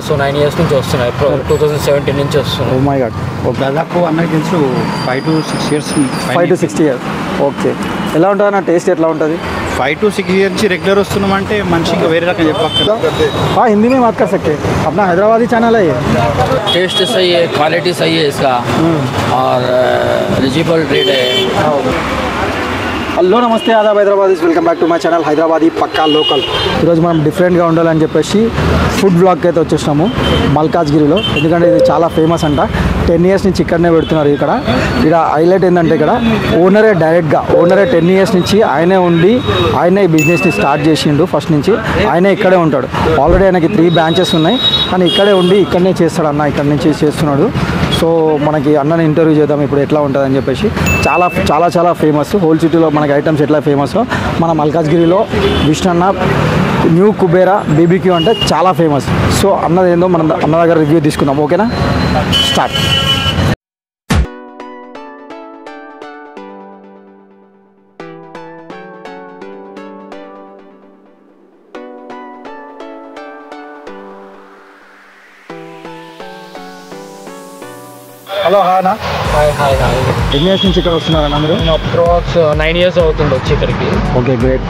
So 9 years నుంచి వస్తున్నాయి. 2017 నుంచి వస్తున్నాయి. ఓ మై గాడ్. ఓకే, దాదాపు అన్నకి తెలుసు 5 to 6 years. 5 to 6 years. Okay, ఎలా ఉంటుంది అన్న? టేస్ట్ ఎట్లా ఉంటుంది? 5 to 6 years నుంచి రెగ్యులర్ వస్తున్నామంటే మనిషికి వేరే రకం చెప్పక్కర్లేదు. हाँ, हिंदी में बात कर सकते हैं. अपना हैदराबादी चैनल है ये. टेस्ट सही है, क्वालिटी सही है इसका और रिजनेबल रेट है. హలో నమస్తే, ఆదాబ్ Hyderabadis, welcome back to my channel Hyderabadi పక్కా లోకల్. ఈరోజు మనం డిఫరెంట్గా ఉండాలని చెప్పేసి ఫుడ్ బ్లాగ్కి అయితే వచ్చేసినాము మల్కాజ్గిరిలో. ఎందుకంటే ఇది చాలా ఫేమస్ అంట. 10 years నుంచి ఇక్కడనే పెడుతున్నారు. ఇక్కడ హైలైట్ ఏంటంటే ఇక్కడ ఓనరే 10 years నుంచి ఆయనే ఉండి ఆయనే ఈ బిజినెస్ని స్టార్ట్ చేసిండు. ఫస్ట్ నుంచి ఆయనే ఇక్కడే ఉంటాడు. ఆల్రెడీ ఆయనకి 3 branches ఉన్నాయి, కానీ ఇక్కడే ఉండి ఇక్కడనే చేస్తాడు అన్న. ఇక్కడ నుంచి చేస్తున్నాడు. సో మనకి అన్నని ఇంటర్వ్యూ చేద్దాం ఇప్పుడు ఎట్లా ఉంటుందని చెప్పేసి. చాలా చాలా చాలా ఫేమస్. హోల్ సిటీలో మనకి ఐటమ్స్ ఎట్లా ఫేమస్, మన మల్కాజ్గిరిలో విష్ణన్న న్యూ కుబేరా బీబీక్యూ అంటే చాలా ఫేమస్. సో అన్నది ఏందో మనం అన్న దగ్గర రివ్యూ తీసుకుందాం. ఓకేనా, స్టార్ట్. హలో, హానా. హాయ్. 10 years నుంచి ఇక్కడ వస్తున్నారన్న మీరు? అప్రాక్స్ 9 years అవుతుంది వచ్చి ఇక్కడికి. Okay, great.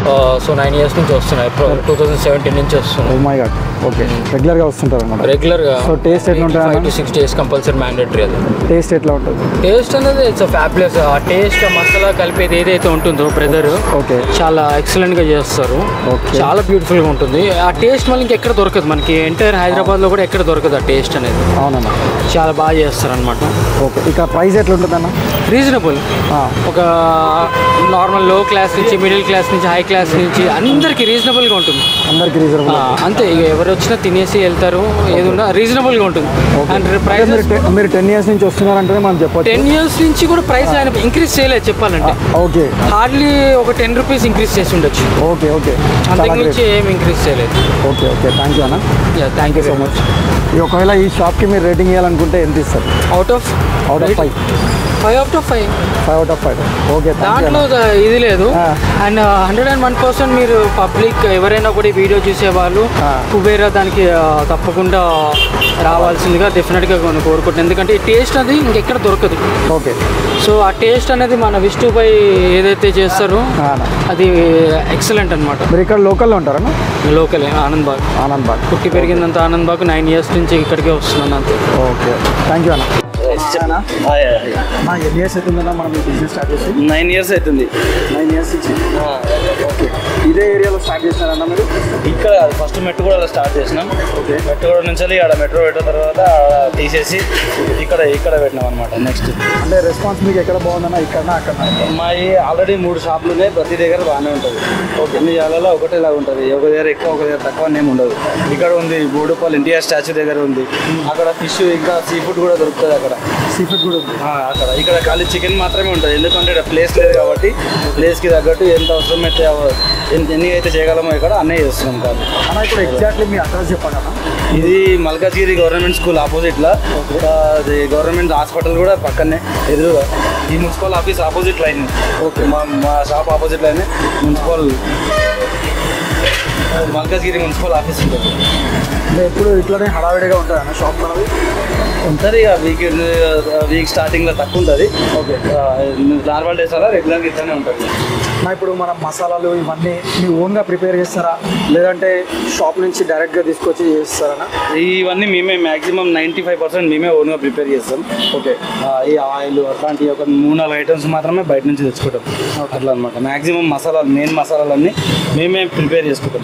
సో 9 years నుంచి వస్తున్నాయి. 2017 నుంచి ఓ వస్తున్నాయి. My God. ఓకే, రెగ్యులర్గా వస్తుంటారు అన్నమాట. రెగ్యులర్గా. సో టేస్ట్ ఎట్లా ఉంటుంది? 5 to 6 days కంపల్సరీ మ్యాండేటరీ. అది టేస్ట్ ఎట్లా ఉంటుంది? టేస్ట్ అనేది ఇట్స్ ఫ్యాబ్లెస్. ఆ టేస్ట్ మసాలా కలిపేది ఏదైతే ఉంటుందో బ్రదర్, ఓకే, చాలా ఎక్సలెంట్గా చేస్తారు. ఓకే, చాలా బ్యూటిఫుల్గా ఉంటుంది. ఆ టేస్ట్ మళ్ళీ ఇంకెక్కడ దొరకదు మనకి. ఎంటైర్ హైదరాబాద్లో కూడా ఎక్కడ దొరకదు ఆ టేస్ట్ అనేది. అవునన్నా, చాలా బాగా చేస్తారు అనమాట. ఓకే. ఇక ప్రైస్ ఎట్లా ఉంటుంది అన్న? రీజనబుల్. ఒక నార్మల్ లో క్లాస్ నుంచి, మిడిల్ క్లాస్ నుంచి, హై క్లాస్ నుంచి అందరికి రీజనబుల్గా ఉంటుంది. అందరికి రీజనబుల్ అంతే. ఇక ఎవరు వచ్చినా తినేసి వెళ్తారు. ఏదన్నా రీజనబుల్గా ఉంటుంది. అండ్ ప్రైస్ మీరు 10 years నుంచి వస్తున్నారంటే మనం చెప్పచ్చు. 10 years నుంచి కూడా ప్రైస్ ఆయన ఇంక్రీజ్ చేయలేదు చెప్పాలంటే. ఓకే, హార్డ్లీ ఒక 10 rupees ఇంక్రీజ్ చేసి ఉండొచ్చు. Okay, okay. అంతకు మించి ఏం ఇంక్రీజ్ చేయలేదు. Okay, okay. థ్యాంక్ యూ అన్న. Thank you so much. ఒకవేళ ఈ షాప్కి మీరు రేటింగ్ ఇవ్వాలనుకుంటే ఎంత ఇస్తారు? Out of 5. 5 out of 5. 5 out of 5. Okay, దాంట్లో ఇది లేదు. అండ్ 101% మీరు పబ్లిక్ ఎవరైనా కూడా ఈ వీడియో చూసేవాళ్ళు కుబేరా దానికి తప్పకుండా రావాల్సిందిగా డెఫినెట్గా కోరుకుంటున్నాను. ఎందుకంటే ఈ టేస్ట్ అది ఇంకెక్కడ దొరకదు. ఓకే. సో ఆ టేస్ట్ అనేది మన విష్ణుపై ఏదైతే చేస్తారో అది ఎక్సలెంట్ అనమాట. మీరు ఇక్కడ లోకల్లో ఉంటారా? లోకలే, ఆనంద్ బాగ్. పుట్టి పెరిగిందంత ఆనంద్ బాగ్. 9 years నుంచి ఇక్కడికే వస్తున్నాను అంతే. ఓకే, థ్యాంక్ యూ అన్న. ఎన్ని ఇయర్స్ అవుతుందన్నా మనం బిజినెస్ స్టార్ట్ చేసి? 9 years అవుతుంది. 9 years నుంచి. ఓకే, ఇదే ఏరియాలో స్టార్ట్ చేస్తారన్నా మీరు? ఇక్కడ ఫస్ట్ మెట్టుగూడ స్టార్ట్ చేసినాం. ఓకే, మెట్టుగూడ నుంచి ఆడ మెట్రో పెట్టిన తర్వాత తీసేసి ఇక్కడ పెట్టినాం అనమాట. నెక్స్ట్ అంటే రెస్పాన్స్ మీకు ఎక్కడ బాగుందన్నా? ఇక్కడ అక్కడ? మాది ఆల్రెడీ 3 షాపులు ఉన్నాయి. ప్రతి దగ్గర బాగానే ఉంటుంది. ఓకే, అన్ని జాగాలో ఒకటేలాగా ఉంటుంది. ఒక దగ్గర ఎక్కువ, ఒక దగ్గర తక్కువ ఏమి ఉండదు. ఇక్కడ ఉంది బోడుపల్లి ఎన్టీఆర్ స్టాచ్యూ దగ్గర ఉంది. అక్కడ ఫిష్ ఇంకా సీ ఫుడ్ కూడా దొరుకుతుంది. అక్కడ సీ ఫుడ్ కూడా ఉంది. అక్కడ ఇక్కడ ఖాళీ చికెన్ మాత్రమే ఉంటుంది. ఎందుకంటే ఇక్కడ ప్లేస్ లేదు కాబట్టి ప్లేస్కి తగ్గట్టు ఎంత అవసరం అయితే ఎన్ని అయితే చేయగలమో ఇక్కడ అన్నీ చేస్తున్నాం. కానీ అన్న ఇప్పుడు ఎగ్జాక్ట్లీ మీ అడ్రస్ చెప్పండి అన్న. ఇది మల్కాజ్గిరి గవర్నమెంట్ స్కూల్ ఆపోజిట్లో. అది గవర్నమెంట్ హాస్పిటల్ కూడా పక్కనే ఎదురుగా. ఈ municipal office opposite line. Okay, మా shop opposite line municipal Malkajgiri municipal office ఉంటుంది. అంటే ఎప్పుడు ఇట్లానే హడావిడిగా ఉంటుంది అన్న షాప్ మనది? ఉంటుంది. ఇక వీక్ స్టార్టింగ్లో తక్కువ ఉంటుంది. ఓకే, నార్మల్ డేస్ అలా రెగ్యులర్గా ఇట్లానే ఉంటుంది. ఇప్పుడు మనం మసాలాలు ఇవన్నీ మీ ఓన్గా ప్రిపేర్ చేస్తారా, లేదంటే షాప్ నుంచి డైరెక్ట్గా తీసుకొచ్చి చేస్తారా? ఇవన్నీ మేమే మ్యాక్సిమం 95% మేమే ఓన్గా ప్రిపేర్ చేస్తాం. ఓకే, ఈ ఆయిల్ అట్లాంటి ఒక 3-4 ఐటమ్స్ మాత్రమే బయట నుంచి తెచ్చుకుంటాం. అట్లా అనమాట. మ్యాక్సిమం మసాలాలు, మెయిన్ మసాలాలన్నీ మేమే ప్రిపేర్ చేసుకుంటాం.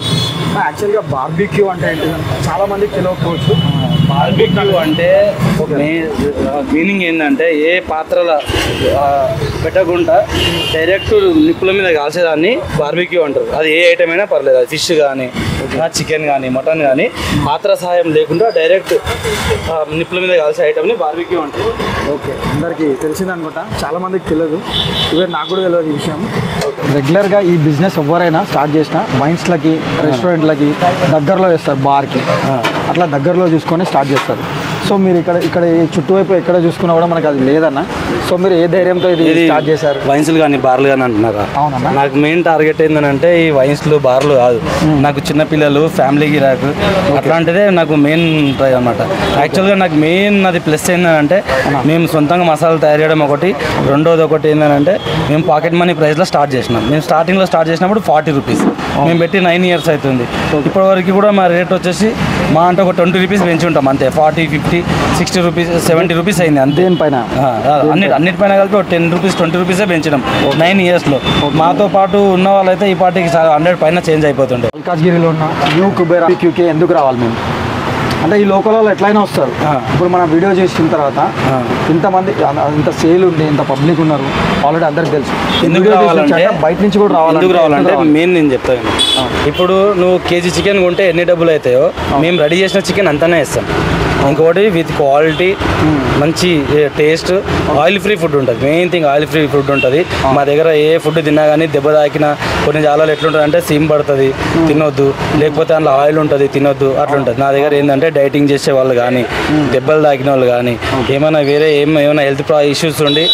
యాక్చువల్గా బార్బిక్యూ అంటే ఏంటి చాలా మందికి తెలియకపోవచ్చు. బార్బిక్యూ అంటే మీనింగ్ ఏంటంటే ఏ పాత్రల పెట్టకుండా డైరెక్ట్ నిప్పుల మీద కాల్చేదాన్ని బార్బిక్యూ అంటారు. అది ఏ ఐటమ్ అయినా పర్లేదు. అది ఫిష్ కానీ, చికెన్ కానీ, మటన్ కానీ పాత్ర సహాయం లేకుండా డైరెక్ట్ నిప్పుల మీద కాల్చే ఐటమ్ని బార్బిక్యూ అంటారు. ఓకే, అందరికీ తెలిసింది అనుకుంటా. చాలా మందికి తెలియదు. ఇవన్నీ నాకు కూడా తెలియదు ఈ విషయం. రెగ్యులర్గా ఈ బిజినెస్ ఎవరైనా స్టార్ట్ చేసినా వైన్స్లకి, రెస్టారెంట్లకి దగ్గరలో చేస్తారు, బార్కి అట్లా దగ్గరలో చూసుకొని స్టార్ట్ చేస్తారు. సో మీరు ఇక్కడ ఈ చుట్టువైపు ఎక్కడ చూసుకున్నా కూడా మనకు అది లేదన్న. సో మీరు ఏ ధైర్యంతో ఇది స్టార్ట్ చేశారు? వైన్స్లు కానీ బార్లు కానీ అంటున్నారా? అవునన్నా. నాకు మెయిన్ టార్గెట్ ఏంటంటే ఈ వైన్స్లు బార్లు కాదు, నాకు చిన్నపిల్లలు ఫ్యామిలీకి రాకు అట్లాంటిదే నాకు మెయిన్ ట్రై అనమాట. యాక్చువల్గా నాకు మెయిన్ అది ప్లస్ ఏంటంటే మేము సొంతంగా మసాలాలు తయారు చేయడం ఒకటి, రెండోది ఒకటి ఏంటంటే మేము పాకెట్ మనీ ప్రైస్లో స్టార్ట్ చేసినాం. మేము స్టార్టింగ్లో స్టార్ట్ చేసినప్పుడు 40 రూపీస్, మేము పెట్టి 9 years అవుతుంది. ఇప్పటివరకు కూడా మా రేట్ వచ్చేసి మా అంటే ఒక 20 రూపీస్ పెంచి ఉంటాం అంతే. 40, 50, 60 రూపీస్, 70 రూపీస్ అయింది అంతే. దేనిపైన? అన్నిటిపైన కలిపి 10 రూపీస్ 20 రూపీసే పెంచినాం 9 yearsలో. మాతో పాటు ఉన్న వాళ్ళైతే ఈ పార్టీకి 100 పైన చేంజ్ అయిపోతుండే. మల్కాజ్గిరిలో ఉన్న న్యూ కుబేరా క్యూకే ఎందుకు రావాలి మేము అంటే ఈ లోకల్ వాళ్ళు ఎట్లయినా వస్తారు. ఇప్పుడు మనం వీడియో చేసిన తర్వాత ఇంతమంది ఇంత సేల్ ఉంది, ఇంత పబ్లిక్ ఉన్నారు, ఆల్రెడీ అందరికి తెలుసు. ఎందుకు రావాలంటే బయట నుంచి కూడా రావాలి. ఎందుకు రావాలంటే మెయిన్ నేను చెప్తాను. ఇప్పుడు నువ్వు కేజీ చికెన్ కొంటే ఎన్ని డబ్బులు అవుతాయో మేము రెడీ చేసిన చికెన్ అంతానే ఇస్తాం. ఇంకోటి విత్ క్వాలిటీ, మంచి టేస్ట్, ఆయిల్ ఫ్రీ ఫుడ్ ఉంటుంది. Main thing oil free food ఉంటుంది మా దగ్గర. ఏ ఫుడ్ తిన్నా కానీ దెబ్బ తాకినా కొన్ని జాలాలు ఎట్లుంటుంది అంటే సీమ్ పడుతుంది, తినొద్దు, లేకపోతే అందులో ఆయిల్ ఉంటుంది, తినొద్దు, అట్లుంటుంది. నా దగ్గర ఏంటంటే డైటింగ్ చేసే వాళ్ళు కానీ, దెబ్బలు తాకిన వాళ్ళు కానీ, ఏమైనా వేరే ఏమైనా హెల్త్ ఇష్యూస్ ఉండి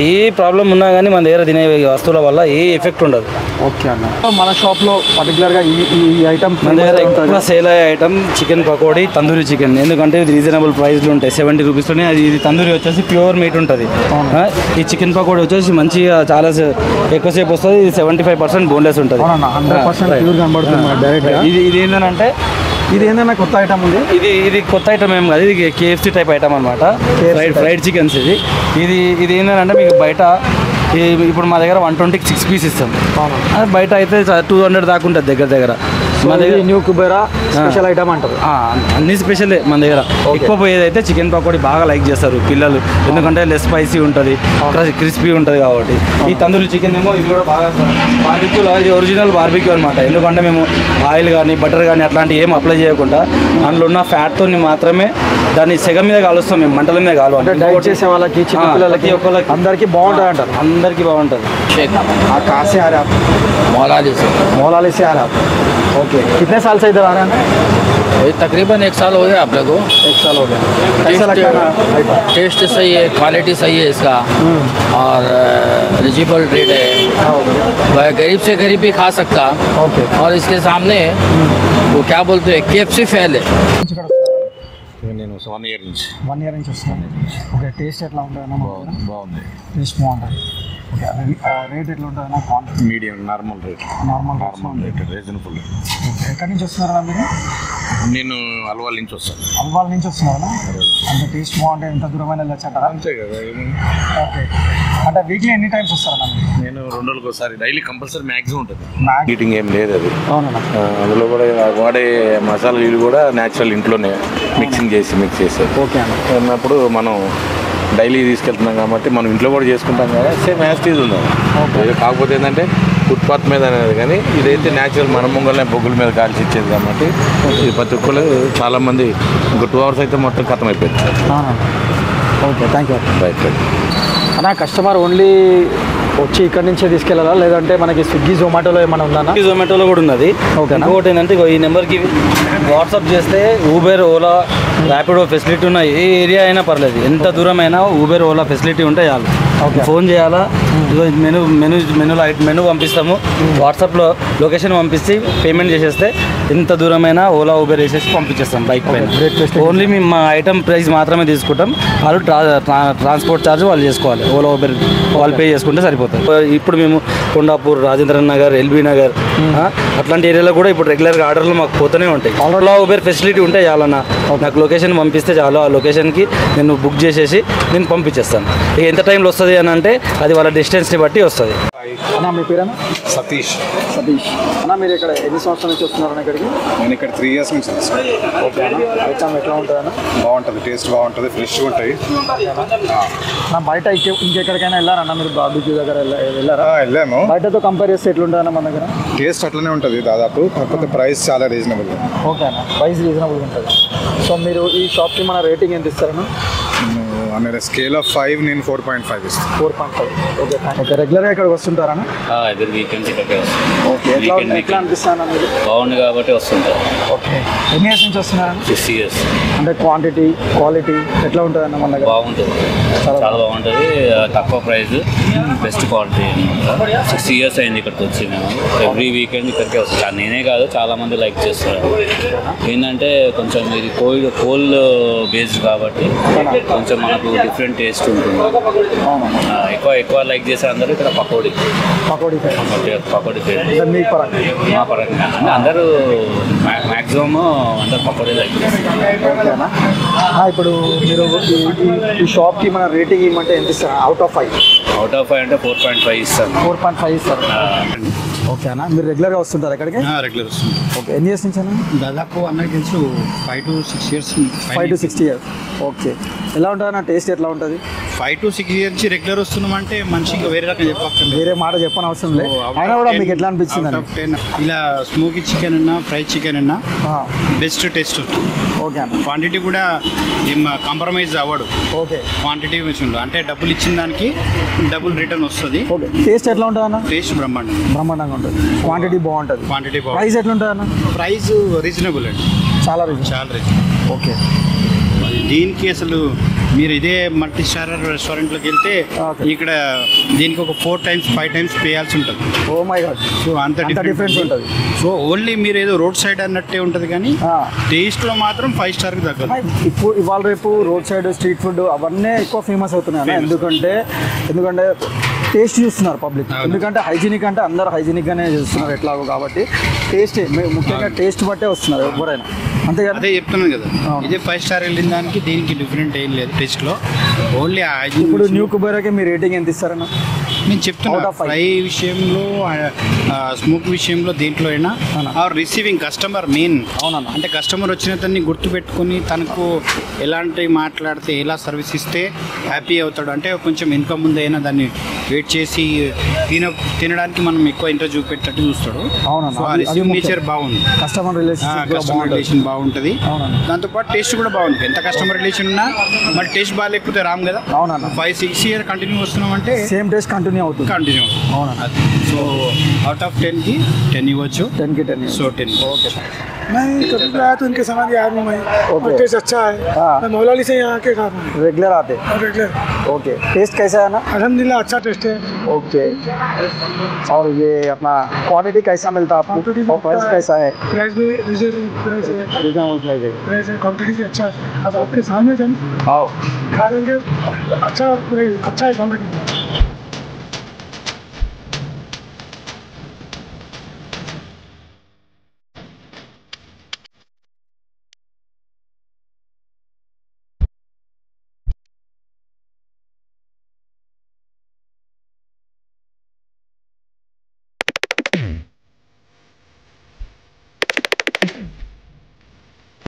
ఏ ప్రాబ్లం ఉన్నా కానీ మన దగ్గర తినే వస్తువుల వల్ల ఏ ఎఫెక్ట్ ఉండదు. ఓకే అన్న. మన షాప్లో పర్టికులర్గా ఈ ఐటమ్ మన దగ్గర ఎక్కువ సేల్ అయ్యే item chicken pakodi, tandoori chicken. ఎందుకంటే ఇది రీజనబుల్ ప్రైస్లో ఉంటాయి, 70 రూపీస్లోనే. ఇది తందూరి వచ్చేసి ప్యూర్ మీట్ ఉంటుంది. ఈ చికెన్ పకోడీ వచ్చేసి మంచిగా చాలా ఎక్కువసేపు వస్తుంది. ఇది 75% బోన్లెస్ ఉంటుంది. 100% ప్యూర్ కనబడుతుంది. ఇది ఏంటంటే ఇది ఏంటన్నా కొత్త ఐటమ్ ఉంది. ఇది కొత్త ఐటమ్ ఏం కాదు, ఇది KFC టైప్ ఐటమ్ అనమాట. Fried chickens. ఇది ఏంటంటే మీకు బయట ఇప్పుడు మా దగ్గర 120కి 6 పీస్ ఇస్తాం. అది బయట అయితే 200 దాకా ఉంటుంది దగ్గర. మా దగ్గర న్యూ కుబేరా స్పెషల్ ఐటమ్ అంటారు. అన్ని స్పెషలే మన దగ్గర. ఎక్కువ పోయేదైతే చికెన్ పకోడీ బాగా లైక్ చేస్తారు పిల్లలు, ఎందుకంటే లెస్ స్పైసీ ఉంటుంది, క్రిస్పీ ఉంటుంది కాబట్టి. ఈ తందూరి చికెన్ ఏమో ఇది కూడా బాగా బార్బిక్యూలో, ఇది ఒరిజినల్ బార్బిక్యూ అనమాట. ఎందుకంటే మేము ఆయిల్ కానీ బటర్ కానీ అట్లాంటివి ఏం అప్లై చేయకుండా అందులో ఉన్న ఫ్యాట్తో మాత్రమే దాన్ని సెగ మీద కాలుస్తాం మేము, మంటల మీద కాలు. అంటే డైట్ చేసే వాళ్ళకి, చిన్న పిల్లలకి, ఒక్కళ్ళకి అందరికీ బాగుంటుంది అంటారు. అందరికీ బాగుంటుంది. कहाँ से आ रहे आप? मौलाली से आ रहे आप? ओके. कितने साल से इधर आ रहे हैं? तकरीबन 1 साल हो गया आप लोगों को. 1 साल हो गया. कैसा लगता है? टेस्ट सही है, क्वालिटी सही है इसका, और रिजनेबल रेट है. गरीब से गरीब भी खा सकता. ओके. और इसके सामने वो क्या बोलते हैं, KFC फैल है. నేను 1 year నుంచి 1 year నుంచి వస్తున్నాను. ఓకే. టేస్ట్ ఎట్లా ఉంటుంది? బాగుంది. టేస్ట్ బాగుంటుంది. ఓకే. రేట్ ఎట్లా ఉంటుంది? Quantity medium, normal rate reasonable. ఎక్కడి నుంచి వస్తున్నారా మీరు? నేను అల్వాల్ నుంచి వస్తాను. అల్వాల్ నుంచి వస్తున్నారా? అంటే టేస్ట్ బాగుంటే ఎంత దూరమైన వెళ్ళొచ్చంటారా? అంతే కదా. ఓకే. అంటే వీక్లీ ఎన్ని టైమ్స్ వస్తారా? నేను 2 రోజులకు ఒకసారి, డైలీ కంపల్సరీ మ్యాక్సిమం ఉంటుంది. మ్యాక్స్ ఈటింగ్ ఏం లేదు అది. అవునా? అందులో కూడా వాడే మసాలాలు కూడా న్యాచురల్ ఇంట్లోనే మిక్స్ చేసేది. ఓకే అన్న. అన్నప్పుడు మనం డైలీ తీసుకెళ్తున్నాం కాబట్టి మనం ఇంట్లో కూడా చేసుకుంటాం కదా, సేమ్ యాస్టీజ్ ఉంది. కాకపోతే ఏంటంటే ఫుట్పాత్ మీద అనేది, కానీ ఇదైతే న్యాచురల్ మన ముంగల్నే బొగ్గుల మీద కాల్చి ఇచ్చేది కాబట్టి ఇది ప్రతి ఒక్కరు చాలామంది ఇంకో 2 hours అయితే మొత్తం ఖతం అయిపోయింది. ఓకే. Thank you. రైట్. అన్న, కస్టమర్ ఓన్లీ వచ్చి ఇక్కడ నుంచే తీసుకెళ్ళాలా, లేదంటే మనకి స్విగ్గీ జొమాటోలో ఏమైనా ఉందా? జొమాటోలో కూడా ఉన్నది. ఇంకోటి ఏంటంటే ఈ నెంబర్కి వాట్సాప్ చేస్తే ఊబర్, ఓలా, ర్యాపిడో ఫెసిలిటీ ఉన్న ఏ ఏరియా అయినా పర్లేదు, ఎంత దూరం అయినా ఊబర్, ఓలా ఫెసిలిటీ ఉంటే చాలు. ఫోన్ చేయాలా, మెనూ పంపిస్తాము, వాట్సాప్లో లొకేషన్ పంపిస్తే పేమెంట్ చేసేస్తే ఎంత దూరమైనా ఓలా, ఊబర్ వేసేసి పంపించేస్తాం బైక్ పైన. ఓన్లీ మేము మా ఐటమ్ ప్రైస్ మాత్రమే తీసుకుంటాం, వాళ్ళు ట్రాన్స్పోర్ట్ ఛార్జ్ వాళ్ళు చేసుకోవాలి. ఓలా, ఊబర్ వాళ్ళు పే చేసుకుంటే సరిపోతుంది. ఇప్పుడు మేము కొండాపూర్, రాజేంద్ర నగర్, ఎల్బీ నగర్ అట్లాంటి ఏరియాలో కూడా ఇప్పుడు రెగ్యులర్గా ఆర్డర్లు మాకు పోతూనే ఉంటాయి. ఓలా, ఊబర్ ఫెసిలిటీ ఉంటే చాలన్నా, నాకు లొకేషన్ పంపిస్తే చాలు, ఆ లొకేషన్కి నేను బుక్ చేసేసి నేను పంపించేస్తాను. ఇక ఎంత టైంలో వస్తుంది అని అంటే అది వాళ్ళ డిస్టెన్స్ని బట్టి వస్తుంది. అన్న, మీ పేరేనా? సతీష్. అన్న, మీరు ఇక్కడ ఎన్ని సంవత్సరాల నుంచి వస్తున్నారన్న ఇక్కడికి? నేను ఇక్కడ 3 years నుంచి తీసుకున్నాను. ఓకే అన్న. ఐటమ్ ఎట్లా ఉంటుంది అన్న? బాగుంటుంది, టేస్ట్ బాగుంటుంది, ఫ్రెష్గా ఉంటాయి. నా బయట ఇంకెక్కడికైనా వెళ్ళారన్న మీరు? బార్బిక్యూ దగ్గర వెళ్ళారా? వెళ్ళాము. బయటతో కంపేర్ చేస్తే ఎట్లుంటుంది అన్న మన దగ్గర? టేస్ట్ అట్లనే ఉంటుంది దాదాపు, కాకపోతే ప్రైస్ చాలా రీజనబుల్. ఓకే అన్న, ప్రైస్ రీజనబుల్గా ఉంటుంది. సో మీరు ఈ షాప్కి మన రేటింగ్ ఎంత ఇస్తారన్న? నేను స్కేల్ ఆఫ్ 5 నేను 4.5 ఇస్తాను. 4.5. Okay okay. రెగ్యులర్గా ఇక్కడికి వస్తుంటారా? ఎవ్రీ వీకెండ్స్ ఇక్కడికే వస్తుంది. ఓకే. ఎట్లా అనిపిస్తాను మీరు? బాగుంది కాబట్టి వస్తుంటారు. ఓకే. ఎన్ని ఇయర్స్ నుంచి వస్తున్నారా? 6 years. అంటే క్వాంటిటీ క్వాలిటీ ఎట్లా ఉంటుంది అన్న మన దగ్గర? బాగుంటుంది, చాలా బాగుంటుంది. తక్కువ ప్రైస్, బెస్ట్ క్వాలిటీ అనమాట. 6 years అయింది ఇక్కడికి వచ్చి. మేము ఎవ్రీ వీకెండ్ ఇక్కడికే వస్తాం. నేనే కాదు, చాలా మంది లైక్ చేస్తారు. ఏంటంటే కొంచెం ఇది కోల్డ్ బేస్డ్ కాబట్టి కొంచెం మనకు డిఫరెంట్ టేస్ట్ ఉంటుంది. ఎక్కువ లైక్ చేసే అందరూ ఇక్కడ పకోడీ మా పరంగా అందరూ మ్యాక్సిమం అందరు పకోడీ లైక్ చేస్తారు. ఇప్పుడు మీరు ఈ షాప్కి మన రేటింగ్ ఇవ్వమంటే ఎంత ఇస్తారు? అవుట్ ఆఫ్ 5 అంటే 4.5 ఇస్తాను. 4.5 ఇస్తారు. ఓకే అన్న. మీరు రెగ్యులర్గా వస్తుంటారు ఇక్కడికి? రెగ్యులర్ వస్తుంది. ఓకే. ఎన్ని ఇయర్స్ నుంచి అన్న? దాదాపు అన్నకి తెలుసు 5 to 6 years. 5 to 6 years. Okay. ఎలా ఉంటుంది అన్న? టేస్ట్ ఎట్లా ఉంటుంది? 5 to 6 years నుంచి రెగ్యులర్ వస్తున్నామంటే మనిషికి వేరే రకం చెప్పక్కర్లేదు. వేరే మాట చెప్పని అవసరం లేదు. అయినా కూడా మీకు ఎట్లా అనిపించింది అని? ఇలా స్మోకీ చికెన్ అన్నా, ఫ్రై చికెన్ అన్నా బెస్ట్ టేస్ట్ వస్తుంది. ఓకే అన్న. క్వాంటిటీ కూడా ఏం కాంప్రమైజ్ అవ్వడు. ఓకే. క్వాంటిటీ విషయంలో అంటే డబ్బులు ఇచ్చిన దానికి డబుల్ రిటర్న్ వస్తుంది. ఓకే. టేస్ట్ ఎట్లా ఉంటుంది అన్న? టేస్ట్ బ్రహ్మాండంగా ఉంటుంది. క్వాంటిటీ బాగుంటుంది. క్వాంటిటీ బాగుంటుంది. ప్రైస్ ఎట్లా ఉంటుంది అన్న? ప్రైస్ రీజనబుల్ అండి, చాలా రీజనబుల్. ఓకే. దీనికి అసలు మీరు ఇదే మల్టీ స్టార్ రెస్టారెంట్లోకి వెళ్తే ఇక్కడ దీనికి ఒక 4 times 5 times పేయాల్సి ఉంటుంది. Oh my god. సో అంత డిఫరెన్స్ ఉంటుంది. సో ఓన్లీ మీరు ఏదో రోడ్ సైడ్ అన్నట్టే ఉంటుంది, కానీ టేస్ట్లో మాత్రం 5 starకి తగ్గదు. ఇప్పుడు ఇవాళ రేపు రోడ్ సైడ్ స్ట్రీట్ ఫుడ్ అవన్నీ ఎక్కువ ఫేమస్ అవుతున్నాయి. ఎందుకంటే టేస్ట్ చూస్తున్నారు పబ్లిక్. ఎందుకంటే హైజీనిక్ అంటే అందరూ హైజీనిక్గానే చూస్తున్నారు ఎట్లాగో. కాబట్టి టేస్ట్ ముఖ్యంగా టేస్ట్ బట్టే వస్తున్నారు ఎవరైనా. అంతేగాని అదే చెప్తున్నాను కదా, ఇదే 5 star వెళ్ళిన దానికి దీనికి డిఫరెంట్ ఏం లేదు టేస్ట్లో. ఓన్లీ ఇప్పుడు న్యూ కుబేరాకి మీ రేటింగ్ ఎంత ఇస్తారన్న? నేను చెప్తున్నా ఫ్రై విషయంలో, స్మోక్ విషయంలో, దేంట్లో అయినా రిసీవింగ్ కస్టమర్ మెయిన్. అవునన్నా. అంటే కస్టమర్ వచ్చిన తన్ని గుర్తుపెట్టుకొని తనకు ఎలాంటి మాట్లాడితే ఎలా సర్వీస్ ఇస్తే హ్యాపీ అవుతాడు. అంటే కొంచెం ఇన్కమ్ ముందైనా దాన్ని వెయిట్ చేసి తినడానికి మనం ఎక్కువ ఇంట్రెస్ట్ చూపెట్టట్టు చూస్తాడు. నేచర్ బాగుంది. కస్టమర్ రిలేషన్ బాగుంటుంది. దాంతోపాటు టేస్ట్ కూడా బాగుంటుంది. ఎంత కస్టమర్ రిలేషన్ ఉన్నా మరి టేస్ట్ బాగాలేకపోతే రామ్ కదా. అవునన్నా. 5-6 years కంటిన్యూ వస్తున్నాం అంటే సేమ్ టేస్ట్ కంటిన్యూ అవుతుంది. అవునా. సో అవుట్ ఆఫ్ 10కి 10 ఇవ్వచ్చు. 10కి 10. సో 10. ఓకే. मैं कभी भी आया तो इनके सामान याद नहीं मैं। ओके। टेस्ट अच्छा है। मैं मौलाली से यहाँ के खा रहा हूँ। रेगुलर आते? रेगुलर। ओके। टेस्ट कैसा है ना? अल्हम्दुलिल्लाह अच्छा टेस्ट है। ओके। और ये अपना क्वांटिटी कैसा मिलता है आपको? और प्राइस कैसा है? प्राइस भी रिजनेबल प्राइस है। रिजनेबल प्राइस है। प्राइस है, क्वांटिटी भी अच्छा है। अब आपके सामने जब आओ खा लेंगे, अच्छा है क्वांटिटी।